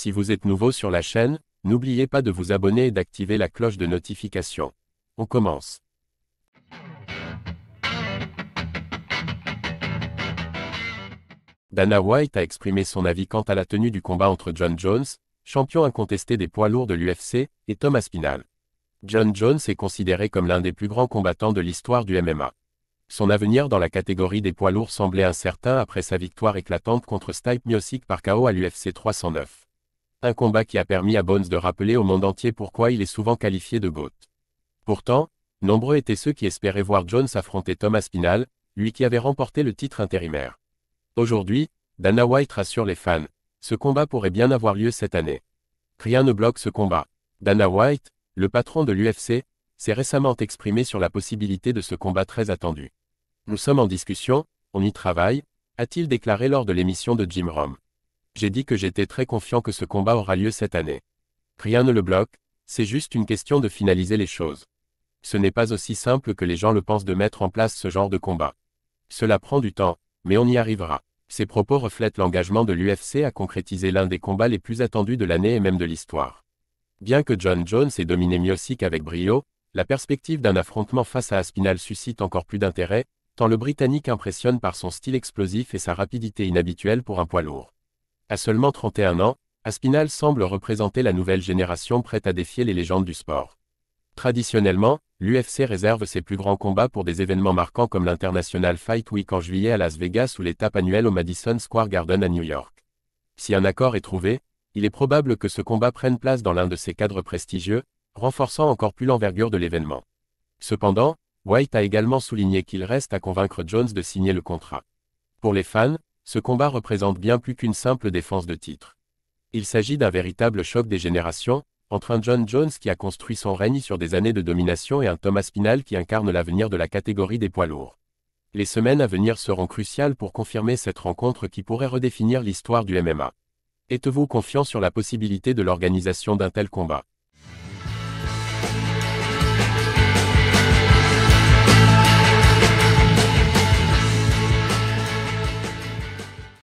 Si vous êtes nouveau sur la chaîne, n'oubliez pas de vous abonner et d'activer la cloche de notification. On commence. Dana White a exprimé son avis quant à la tenue du combat entre Jon Jones, champion incontesté des poids lourds de l'UFC, et Tom Aspinall. Jon Jones est considéré comme l'un des plus grands combattants de l'histoire du MMA. Son avenir dans la catégorie des poids lourds semblait incertain après sa victoire éclatante contre Stipe Miocic par KO à l'UFC 309. Un combat qui a permis à Bones de rappeler au monde entier pourquoi il est souvent qualifié de GOAT. Pourtant, nombreux étaient ceux qui espéraient voir Jones affronter Tom Aspinall, lui qui avait remporté le titre intérimaire. Aujourd'hui, Dana White rassure les fans, ce combat pourrait bien avoir lieu cette année. Rien ne bloque ce combat. Dana White, le patron de l'UFC, s'est récemment exprimé sur la possibilité de ce combat très attendu. Nous sommes en discussion, on y travaille, a-t-il déclaré lors de l'émission de Jim Rome. J'ai dit que j'étais très confiant que ce combat aura lieu cette année. Rien ne le bloque, c'est juste une question de finaliser les choses. Ce n'est pas aussi simple que les gens le pensent de mettre en place ce genre de combat. Cela prend du temps, mais on y arrivera. Ces propos reflètent l'engagement de l'UFC à concrétiser l'un des combats les plus attendus de l'année et même de l'histoire. Bien que Jon Jones ait dominé Miocic avec brio, la perspective d'un affrontement face à Aspinall suscite encore plus d'intérêt, tant le Britannique impressionne par son style explosif et sa rapidité inhabituelle pour un poids lourd. À seulement 31 ans, Aspinall semble représenter la nouvelle génération prête à défier les légendes du sport. Traditionnellement, l'UFC réserve ses plus grands combats pour des événements marquants comme l'International Fight Week en juillet à Las Vegas ou l'étape annuelle au Madison Square Garden à New York. Si un accord est trouvé, il est probable que ce combat prenne place dans l'un de ces cadres prestigieux, renforçant encore plus l'envergure de l'événement. Cependant, White a également souligné qu'il reste à convaincre Jones de signer le contrat. Pour les fans, ce combat représente bien plus qu'une simple défense de titre. Il s'agit d'un véritable choc des générations, entre un Jon Jones qui a construit son règne sur des années de domination et un Tom Aspinall qui incarne l'avenir de la catégorie des poids lourds. Les semaines à venir seront cruciales pour confirmer cette rencontre qui pourrait redéfinir l'histoire du MMA. Êtes-vous confiant sur la possibilité de l'organisation d'un tel combat ?